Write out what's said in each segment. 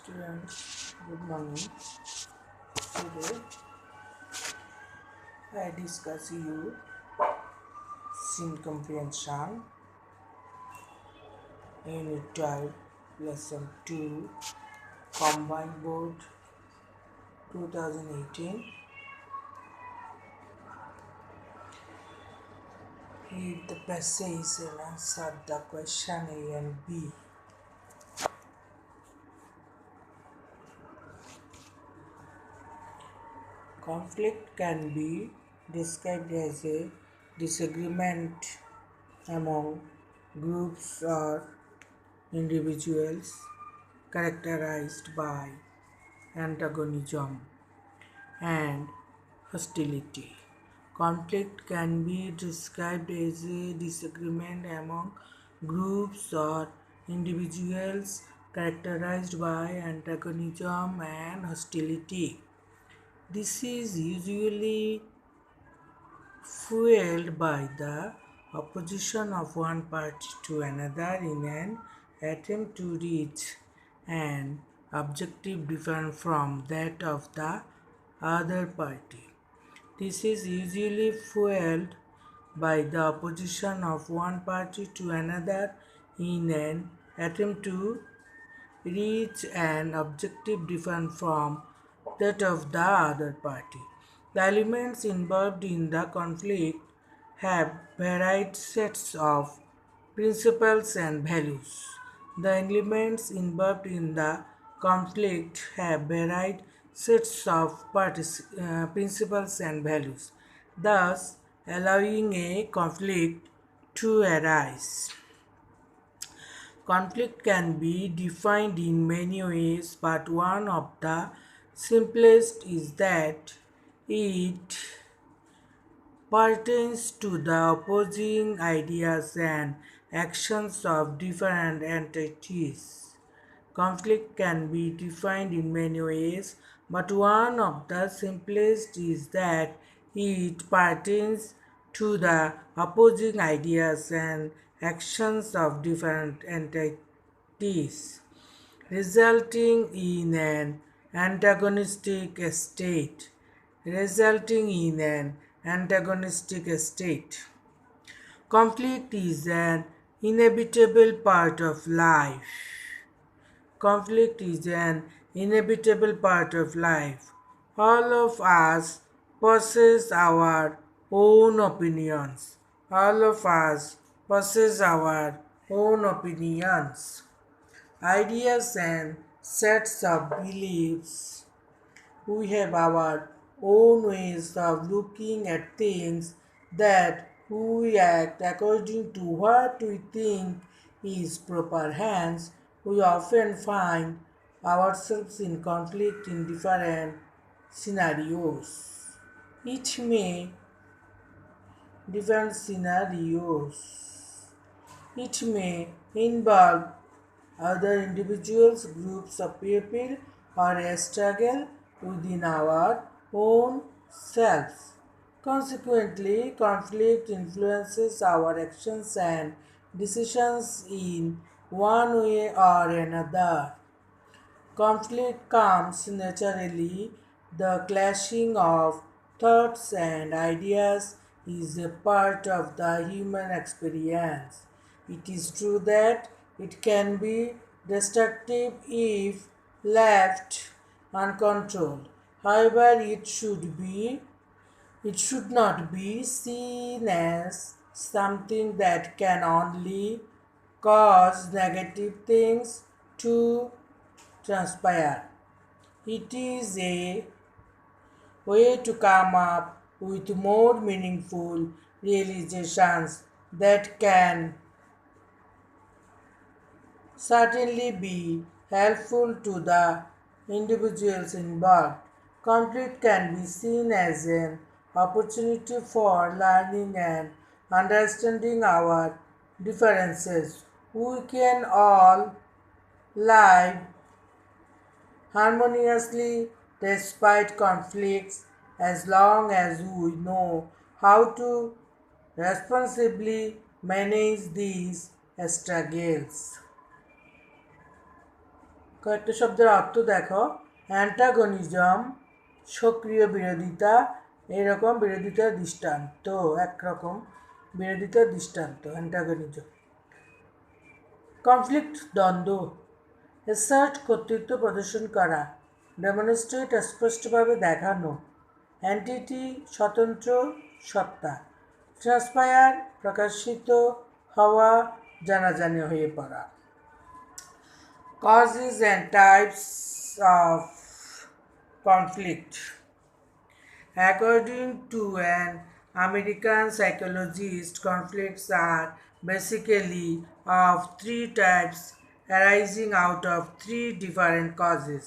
Students, good morning. Today I discuss you scene comprehension Unit 12 Lesson 2 Combined Board 2018. Read the passage and answer the question A and B. Conflict can be described as a disagreement among groups or individuals characterized by antagonism and hostility. Conflict can be described as a disagreement among groups or individuals characterized by antagonism and hostility. This is usually fueled by the opposition of one party to another in an attempt to reach an objective different from that of the other party. This is usually fueled by the opposition of one party to another in an attempt to reach an objective different from that of the other party. The elements involved in the conflict have varied sets of principles and values. The elements involved in the conflict have varied sets of principles and values, thus allowing a conflict to arise. Conflict can be defined in many ways, but one of the simplest is that it pertains to the opposing ideas and actions of different entities. Conflict can be defined in many ways, but one of the simplest is that it pertains to the opposing ideas and actions of different entities, resulting in an antagonistic state. Resulting in an antagonistic state. Conflict is an inevitable part of life. Conflict is an inevitable part of life. All of us possess our own opinions. All of us possess our own opinions, ideas, and sets of beliefs. We have our own ways of looking at things that we act according to what we think is proper. Hence, we often find ourselves in conflict in different scenarios. Each may different scenarios. It may involve other individuals, groups of people, or a struggle within our own selves. Consequently, conflict influences our actions and decisions in one way or another. Conflict comes naturally. The clashing of thoughts and ideas is a part of the human experience. It is true that it can be destructive if left uncontrolled. However, it should not be seen as something that can only cause negative things to transpire. It is a way to come up with more meaningful realizations that can certainly be helpful to the individuals involved. Conflict can be seen as an opportunity for learning and understanding our differences. We can all live harmoniously despite conflicts as long as we know how to responsibly manage these struggles. কয়েকটা শব্দের অর্থ দেখো। অ্যান্টাগনিজম সক্রিয় বিরোধিতা, এরকম বিরোধিতার দৃষ্টান্ত, একরকম বিরোধিতার দৃষ্টান্ত অ্যান্টাগনিজম। কনফ্লিক্ট দ্বন্দ্ব, অ্যাসার্ট কর্তৃত্ব প্রদর্শন করা, ডেমনস্ট্রেট স্পষ্টভাবে দেখানো, অ্যান্টিটি স্বতন্ত্র সত্তা, ট্রান্সপায়ার প্রকাশিত হওয়া, জানাজানি হয়ে পড়া। Causes and types of conflict. According to an American psychologist, conflicts are basically of three types arising out of three different causes.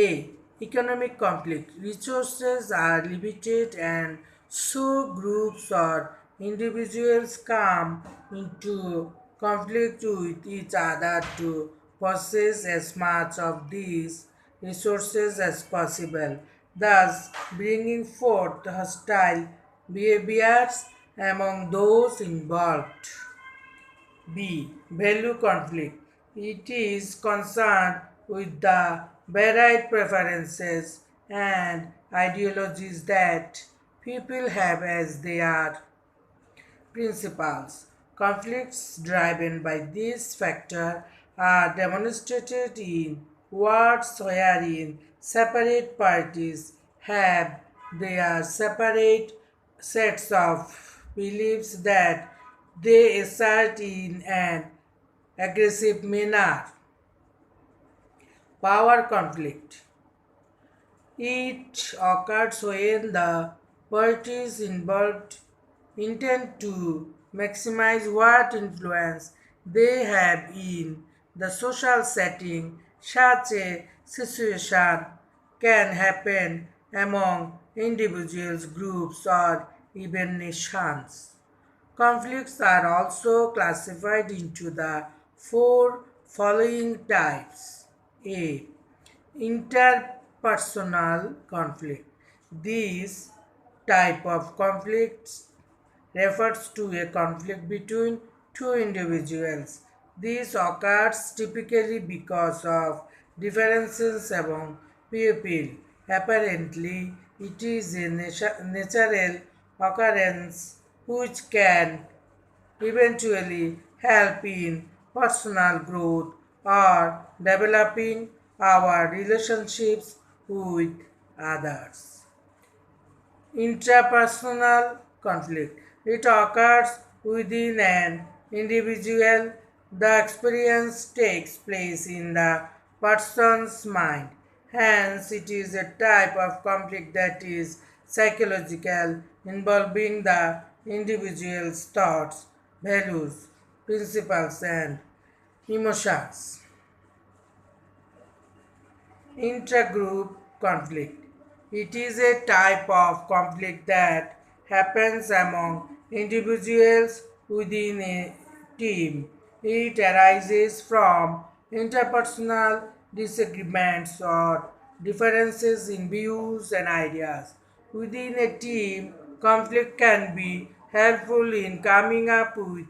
A. Economic conflict. Resources are limited and so groups or individuals come into conflict with each other to possess as much of these resources as possible, thus bringing forth hostile behaviors among those involved. B. Value conflict. It is concerned with the varied preferences and ideologies that people have as their principles. Conflicts driven by this factor are demonstrated in wars wherein separate parties have their separate sets of beliefs that they assert in an aggressive manner. Power conflict. It occurs when the parties involved intend to maximize what influence they have in the social setting. Such a situation can happen among individuals, groups, or even nations. Conflicts are also classified into the four following types. A. Interpersonal conflict. This type of conflicts refers to a conflict between two individuals. This occurs typically because of differences among people. Apparently, it is a natural occurrence which can eventually help in personal growth or developing our relationships with others. Intrapersonal conflict. It occurs within an individual. The experience takes place in the person's mind. Hence, it is a type of conflict that is psychological, involving the individual's thoughts, values, principles, and emotions. Intergroup conflict. It is a type of conflict that happens among individuals within a team. It arises from interpersonal disagreements or differences in views and ideas. Within a team, conflict can be helpful in coming up with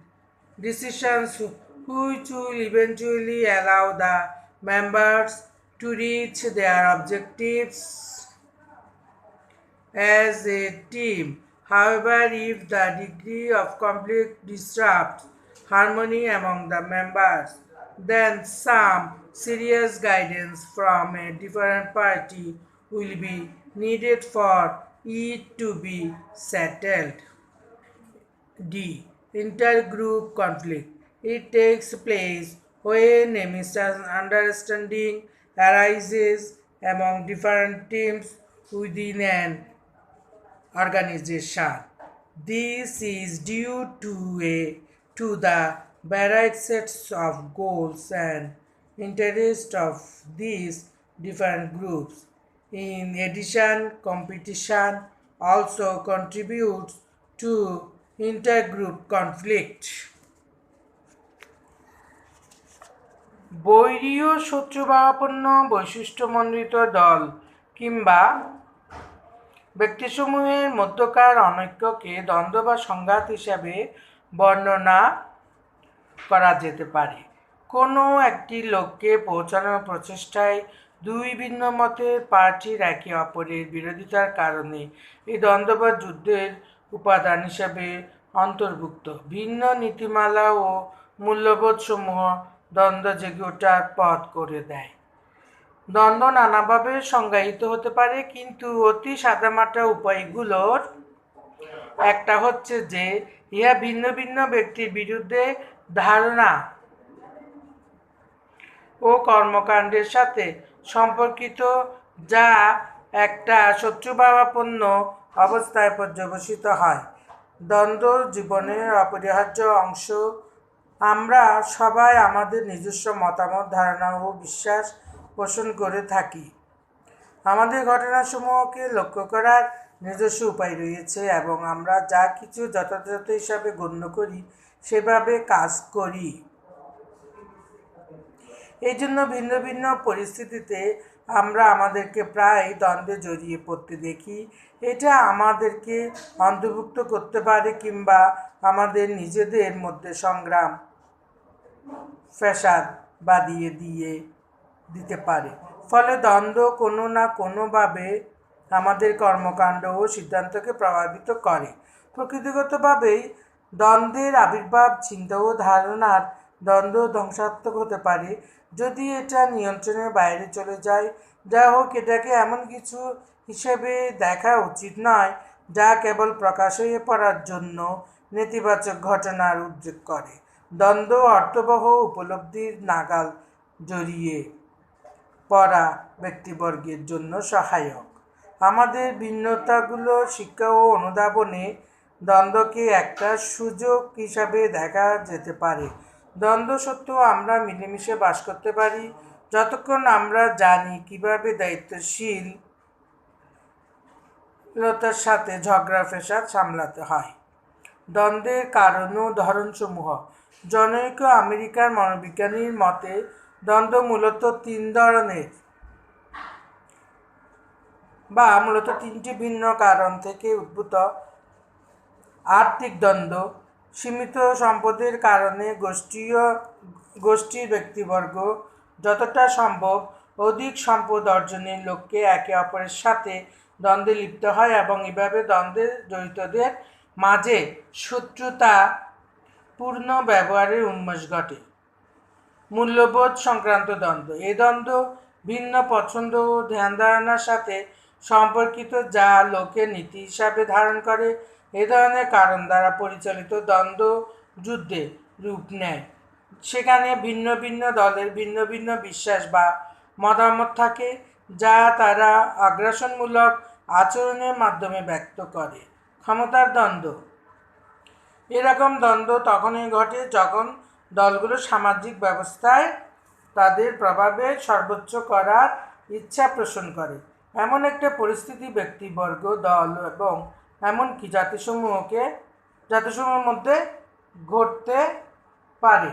decisions which will eventually allow the members to reach their objectives as a team. However, if the degree of conflict disrupts harmony among the members, then some serious guidance from a different party will be needed for it to be settled. D. Intergroup conflict. It takes place when a misunderstanding arises among different teams within an organization. This is due to the varied sets of goals and interests of these different groups. In addition, competition also contributes to intergroup conflict. বৈরী ও শত্রুভাবাপন্ন বৈশিষ্ট্যমণ্ডিত দল কিংবা ব্যক্তিসমূহের মধ্যকার অনৈক্যকে দ্বন্দ্ব বা সংঘাত হিসাবে বর্ণনা করা যেতে পারে। কোনো একটি লক্ষ্যে পৌঁছানোর প্রচেষ্টায় দুই ভিন্ন মতের প্রার্থীর একে অপরের বিরোধিতার কারণে এই দ্বন্দ্ব বা যুদ্ধের উপাদান হিসেবে অন্তর্ভুক্ত। ভিন্ন নীতিমালা ও মূল্যবোধসমূহ দ্বন্দ্ব জেগে ওঠার পথ করে দেয়। দ্বন্দ্ব নানাভাবে সংজ্ঞায়িত হতে পারে, কিন্তু অতি সাদামাটা উপায়গুলোর একটা হচ্ছে যে ইহা ভিন্ন ভিন্ন ব্যক্তির বিরুদ্ধে ধারণা ও কর্মকাণ্ডের সাথে সম্পর্কিত, যা একটা শত্রুভাবাপন্ন অবস্থায় পর্যবসিত হয়। দ্বন্দ্ব জীবনের অপরিহার্য অংশ। আমরা সবাই আমাদের নিজস্ব মতামত, ধারণা ও বিশ্বাস পোষণ করে থাকি। আমাদের ঘটনাসমূহকে লক্ষ্য করার নিজস্ব উপায় রয়েছে এবং আমরা যা কিছু যথাযথ হিসাবে গণ্য করি সেভাবে কাজ করি। এই জন্য ভিন্ন ভিন্ন পরিস্থিতিতে আমরা আমাদেরকে প্রায় দ্বন্দ্বে জড়িয়ে পড়তে দেখি। এটা আমাদেরকে অন্তর্ভুক্ত করতে পারে কিংবা আমাদের নিজেদের মধ্যে সংগ্রাম ফ্যাসাদ বাঁধিয়ে দিতে পারে। ফলে দ্বন্দ্ব কোনো না কোনোভাবে আমাদের কর্মকাণ্ড ও সিদ্ধান্তকে প্রভাবিত করে। প্রকৃতিগতভাবেই দ্বন্দ্বের আবির্ভাব চিন্তা ও ধারণার দ্বন্দ্ব ধ্বংসাত্মক হতে পারে যদি এটা নিয়ন্ত্রণের বাইরে চলে যায়। যা হোক, এটাকে এমন কিছু হিসেবে দেখা উচিত নয় যা কেবল প্রকাশ হয়ে পড়ার জন্য নেতিবাচক ঘটনার উদ্রেক করে। দ্বন্দ্ব অর্থবহ উপলব্ধির নাগাল জড়িয়ে পড়া ব্যক্তিবর্গের জন্য সহায়ক। আমাদের ভিন্নতাগুলো শিক্ষা ও অনুধাবনে দ্বন্দ্বকে একটা সুযোগ হিসাবে দেখা যেতে পারে। দ্বন্দ্ব সত্ত্বেও আমরা মিলেমিশে বাস করতে পারি যতক্ষণ আমরা জানি কিভাবে দায়িত্বশীলতার সাথে ঝগড়া ফ্যাসাদ সামলাতে হয়। দ্বন্দ্বের কারণ ও ধরনসমূহ। জনৈক আমেরিকান মনোবিজ্ঞানীর মতে দ্বন্দ্ব মূলত তিন ধরনের বা মূলত তিনটি ভিন্ন কারণ থেকে উদ্ভূত। আর্থিক দ্বন্দ্ব। সীমিত সম্পদের কারণে গোষ্ঠীর ব্যক্তিবর্গ যতটা সম্ভব অধিক সম্পদ অর্জনের লক্ষ্যে একে অপরের সাথে দ্বন্দ্বে লিপ্ত হয় এবং এভাবে দ্বন্দ্বে জড়িতদের মাঝে শত্রুতা পূর্ণ ব্যবহারের উন্মেষ ঘটে। মূল্যবোধ সংক্রান্ত দ্বন্দ্ব। এই দ্বন্দ্ব ভিন্ন পছন্দ ও ধ্যান ধারণার সাথে সম্পর্কিত, যা লোকের নীতি হিসাবে ধারণ করে। এ ধরনের কারণ দ্বারা পরিচালিত দ্বন্দ্ব যুদ্ধে রূপ নেয়। সেখানে ভিন্ন ভিন্ন দলের ভিন্ন ভিন্ন বিশ্বাস বা মতামত থাকে, যা তারা আগ্রাসনমূলক আচরণের মাধ্যমে ব্যক্ত করে। ক্ষমতার দ্বন্দ্ব। এরকম দ্বন্দ্ব তখনই ঘটে যখন দলগুলো সামাজিক ব্যবস্থায় তাদের প্রভাবের সর্বোচ্চ করার ইচ্ছা পোষণ করে। এমন একটা পরিস্থিতি ব্যক্তিবর্গ, দল এবং এমনকি জাতিসমূহের মধ্যে ঘটতে পারে।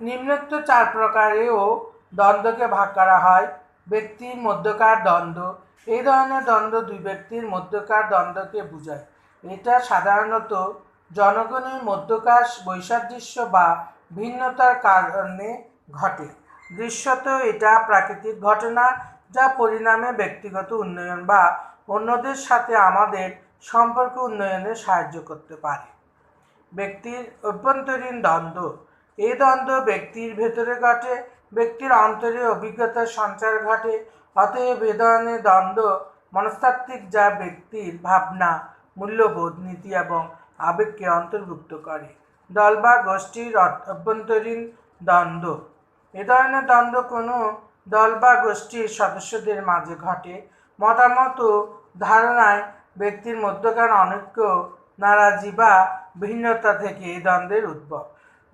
নিম্নোক্ত চার প্রকারেও দ্বন্দ্বকে ভাগ করা হয়। ব্যক্তির মধ্যকার দ্বন্দ্ব। এই ধরনের দ্বন্দ্ব দুই ব্যক্তির মধ্যকার দ্বন্দ্বকে বোঝায়। এটা সাধারণত জনগণের মধ্যকার বৈসাদৃশ্য বা ভিন্নতার কারণে ঘটে। দৃশ্যত এটা প্রাকৃতিক ঘটনা যা পরিণামে ব্যক্তিগত উন্নয়ন বা অন্যদের সাথে আমাদের সম্পর্ক উন্নয়নে সাহায্য করতে পারে। ব্যক্তির অভ্যন্তরীণ দ্বন্দ্ব। এই দ্বন্দ্ব ব্যক্তির ভেতরে ঘটে, ব্যক্তির অন্তরে অভিজ্ঞতার সঞ্চার ঘটে। অতএব এ ধরনের দ্বন্দ্ব মনস্তাত্ত্বিক, যা ব্যক্তির ভাবনা, মূল্যবোধ, নীতি এবং আবেগকে অন্তর্ভুক্ত করে। দল বা গোষ্ঠীর অভ্যন্তরীণ দ্বন্দ্ব। এ ধরনের দ্বন্দ্ব কোনো দল বা গোষ্ঠীর সদস্যদের মাঝে ঘটে। মতামত ও ধারণায় ব্যক্তির মধ্যকার অনৈক্য, নারাজি বা ভিন্নতা থেকে এই দ্বন্দ্বের উদ্ভব।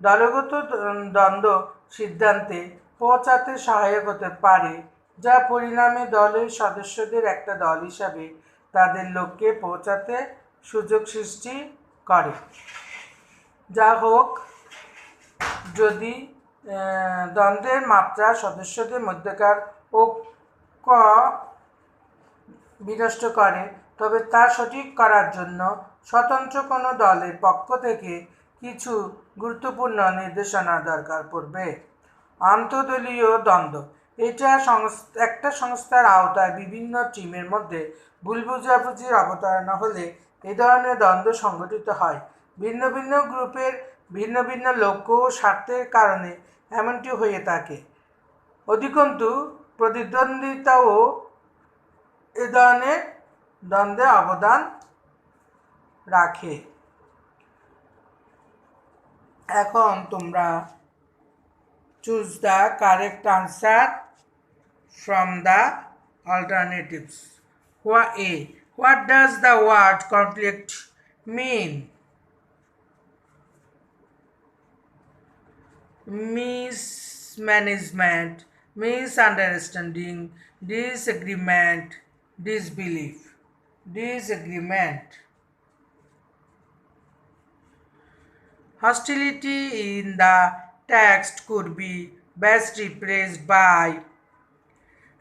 দলগত দ্বন্দ্ব সিদ্ধান্তে পৌঁছাতে সহায়ক হতে পারে, যা পরিণামে দলের সদস্যদের একটা দল হিসাবে তাদের লক্ষ্যে পৌঁছাতে সুযোগ সৃষ্টি করে। যা হোক, যদি দ্বন্দ্বের মাত্রা সদস্যদের মধ্যকার ঐক্য বিনষ্ট করে, তবে তা সঠিক করার জন্য স্বতন্ত্র কোনো দলের পক্ষ থেকে কিছু গুরুত্বপূর্ণ নির্দেশনা দরকার পড়বে। আন্তঃদলীয় দ্বন্দ্ব, এটা একটা সংস্থার আওতায় বিভিন্ন টিমের মধ্যে ভুল বোঝাবুঝির অবতারণা হলে এই ধরনের দ্বন্দ্ব সংঘটিত হয়। ভিন্ন ভিন্ন গ্রুপের ভিন্ন ভিন্ন লক্ষ্য ও স্বার্থের কারণে এমনটি হয়ে থাকে। অধিকন্তু প্রতিদ্বন্দ্বিতাও এ ধরনের দ্বন্দ্বে অবদান রাখে। এখন তোমরা choose the correct answer from the alternatives. A. What does the word conflict mean? Mismanagement, misunderstanding, disagreement, disbelief. Disagreement. Hostility in the text could be best replaced by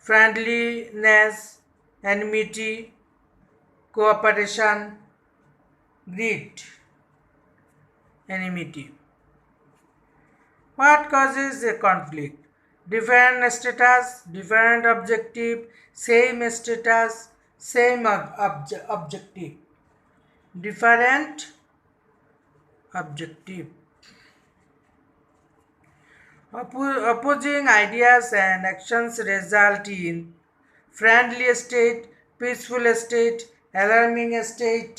friendliness, enmity, cooperation, greed, enmity. What causes a conflict? Different status, different objective, same status, same objective. Different objective. Opposing ideas and actions result in friendly state, peaceful state, alarming state,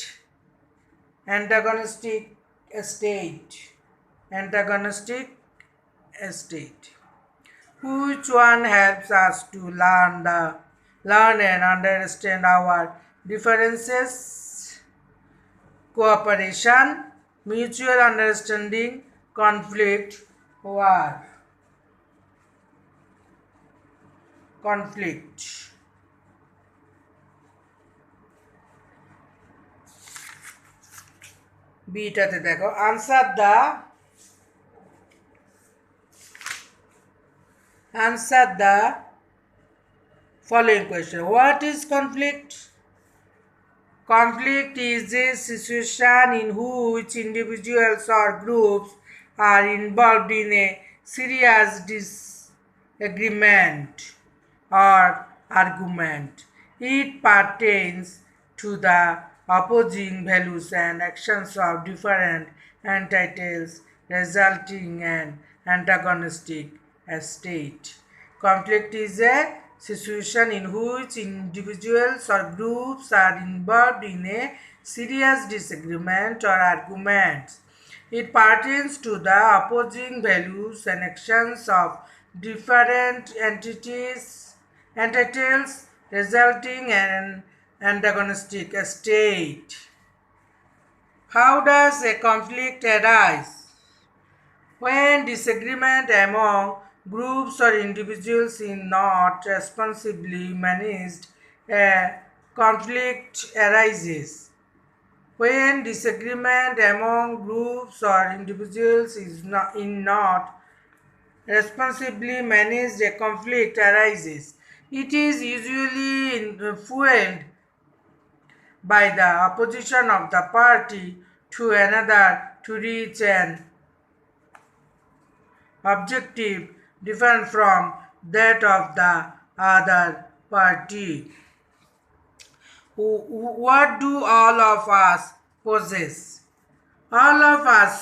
antagonistic state. Antagonistic state. Which one helps us to learn and understand our differences? Cooperation, mutual understanding, conflict, war. Conflict. বিটাতে দেখো answer the following question. What is conflict? Conflict is a situation in which individuals or groups are involved in a serious disagreement or argument. It pertains to the opposing values and actions of different entities, resulting in antagonistic state. Conflict is a situation in which individuals or groups are involved in a serious disagreement or arguments. It pertains to the opposing values and actions of different entities, resulting in antagonistic state. How does a conflict arise? When disagreement among groups or individuals is not responsibly managed, a conflict arises. When disagreement among groups or individuals is not responsibly managed, a conflict arises. It is usually fueled by the opposition of the party to another to reach an objective different from that of the other party. What do all of us possess? All of us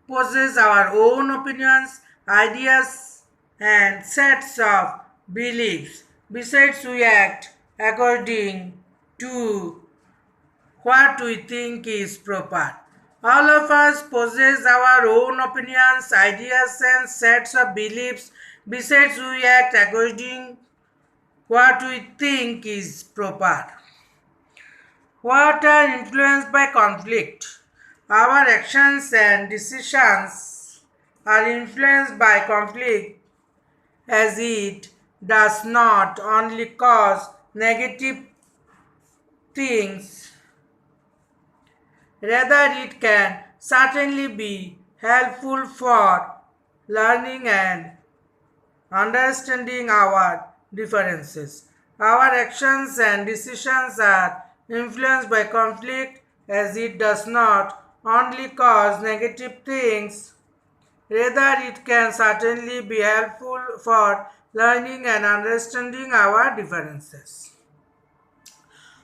possess our own opinions, ideas, and sets of beliefs. Besides, we act according to what we think is proper. All of us possess our own opinions, ideas, and sets of beliefs. Besides, we act according what we think is proper. What are influenced by conflict? Our actions and decisions are influenced by conflict, as it does not only cause negative things, rather it can certainly be helpful for learning and understanding our differences. Our actions and decisions are influenced by conflict, as it does not only cause negative things, rather it can certainly be helpful for learning and understanding our differences.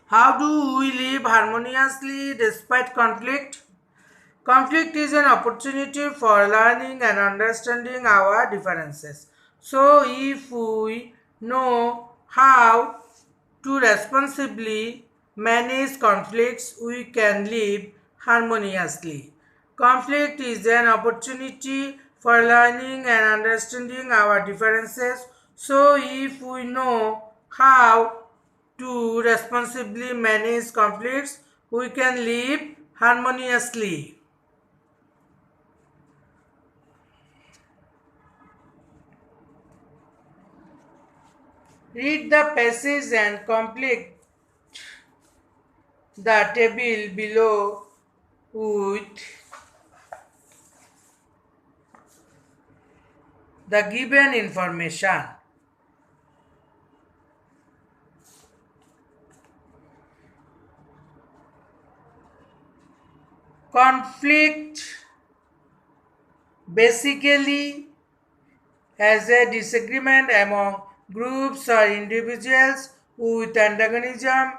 How do we live harmoniously despite conflict? Conflict is an opportunity for learning and understanding our differences. So, if we know how to responsibly manage conflicts, we can live harmoniously. Conflict is an opportunity for learning and understanding our differences. So, if we know how to responsibly manage conflicts, we can live harmoniously. Read the passage and complete the table below with the given information. Conflict basically as a disagreement among groups or individuals with antagonism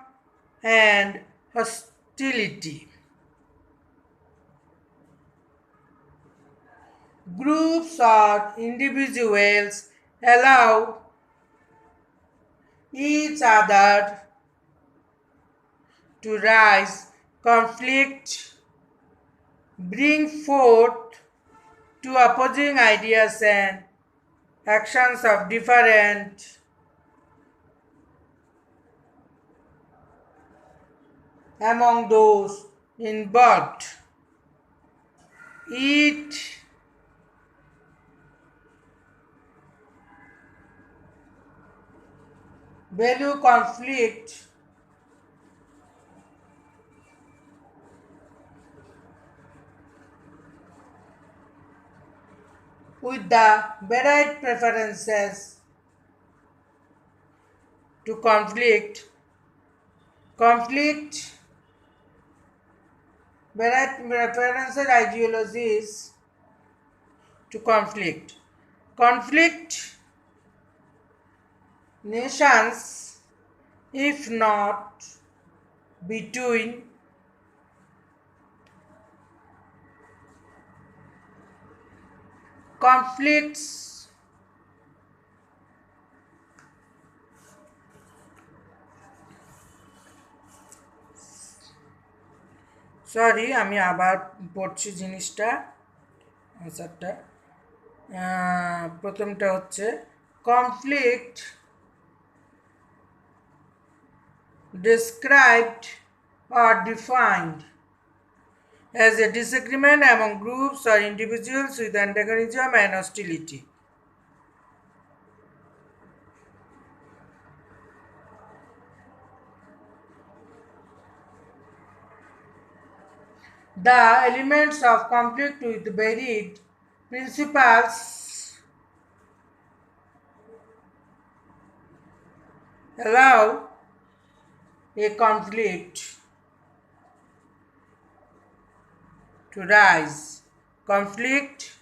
and hostility. Groups or individuals allow each other to rise conflict, bring forth to opposing ideas and actions of different among those involved. It value conflict with the varied preferences to conflict, varied preferences, ideologies to conflict nations, if not between conflicts sorry আমি আবার পড়ছি জিনিসটা আনসারটা প্রথমটা হচ্ছে conflict described or defined as a disagreement among groups or individuals with antagonism and hostility. The elements of conflict with varied principles allow a conflict to rise. Conflict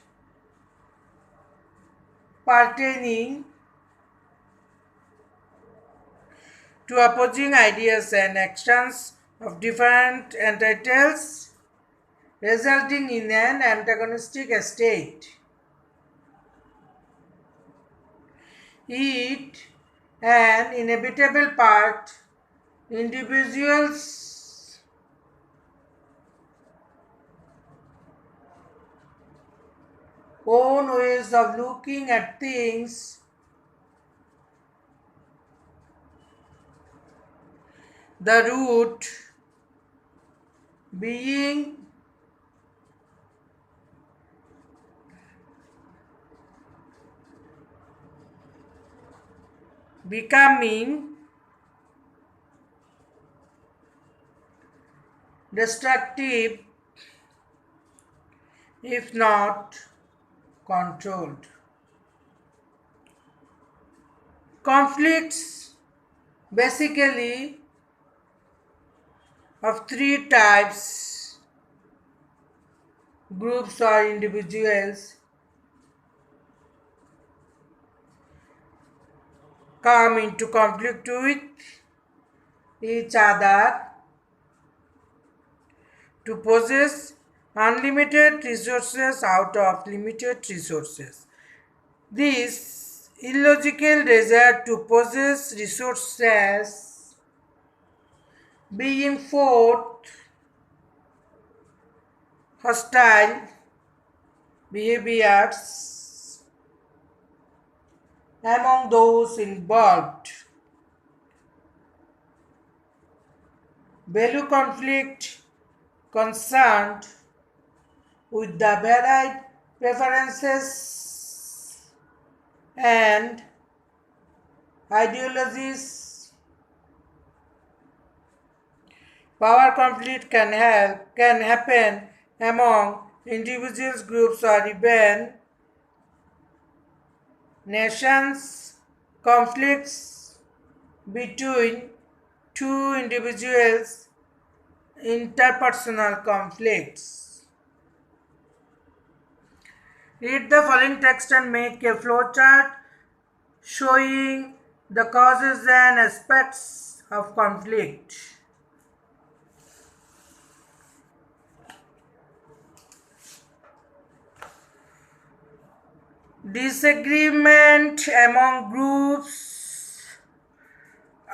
pertaining to opposing ideas and actions of different entities, resulting in an antagonistic state. It an inevitable part individuals own ways of looking at things, the root being becoming destructive if not controlled. Conflicts basically of three types, groups or individuals, come into conflict with each other to possess unlimited resources out of limited resources. This illogical desire to possess resources being forth hostile behaviors among those involved. Value conflict concerned with the varied preferences and ideologies. Power conflict can happen among individuals, groups, or even nations. Conflicts between two individuals, interpersonal conflicts. Read the following text and make a flowchart showing the causes and aspects of conflict. Disagreement among groups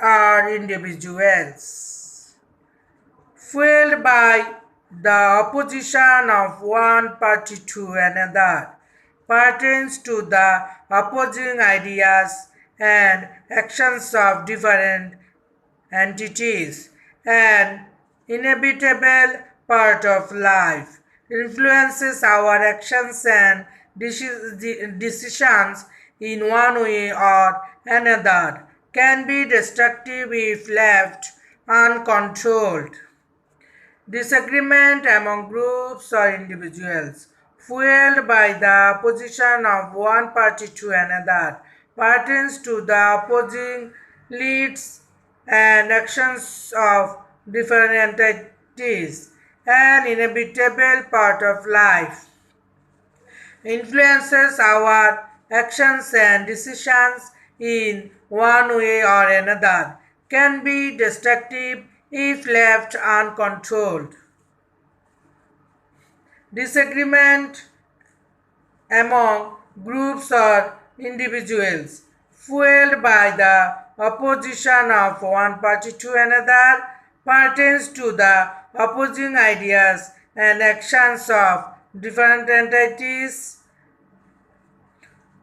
or individuals, fueled by the opposition of one party to another, pertains to the opposing ideas and actions of different entities, an inevitable part of life, influences our actions and decisions in one way or another, can be destructive if left uncontrolled. Disagreement among groups or individuals, fueled by the opposition of one party to another, pertains to the opposing leads and actions of different entities, an inevitable part of life, influences our actions and decisions in one way or another, can be destructive if left uncontrolled. Disagreement among groups or individuals, fueled by the opposition of one party to another, pertains to the opposing ideas and actions of different entities,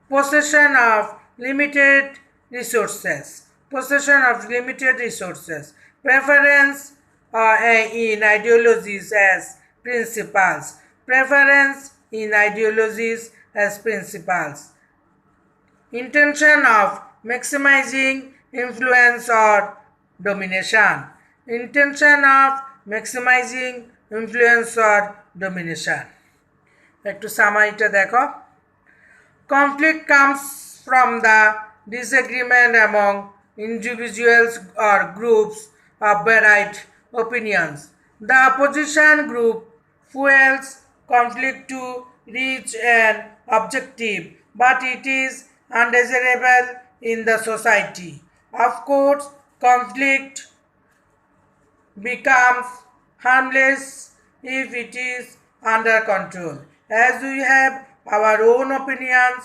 possession of limited resources, preference in ideologies as principles, intention of maximizing influence or domination, একটু সামারিটা দেখো। Conflict comes from the disagreement among individuals or groups of varied opinions. The opposition group fuels conflict to reach an objective, but it is undesirable in the society. Of course, conflict becomes harmless if it is under control. As we have our own opinions,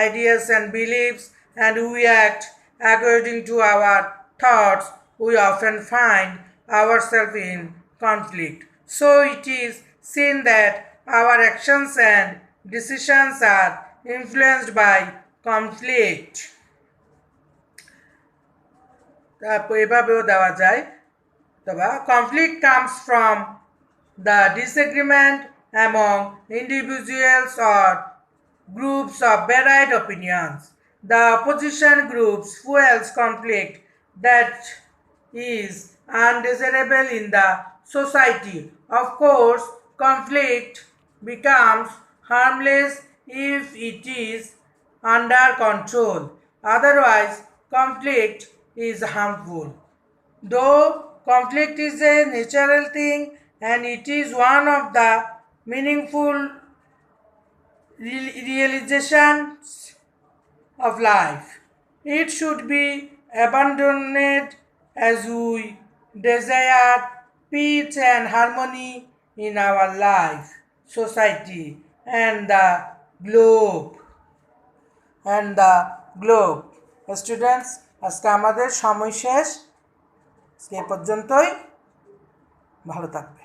ideas, and beliefs, and we act according to our thoughts, we often find ourselves in conflict. So it is seen that our actions and decisions are influenced by conflict. এভাবেও দেওয়া যায়। Conflict comes from the disagreement among individuals or groups of varied opinions. The opposition groups fuels conflict that is undesirable in the society. Of course, conflict becomes harmless if it is under control. Otherwise, conflict is harmful. Though conflict is a natural thing and it is one of the meaningful realizations of life. It should be abandoned as we desire peace and harmony in our life, society, and the globe. Students, আজকে আমাদের সময় শেষ। আজকে এই পর্যন্তই। ভালো থাকবে।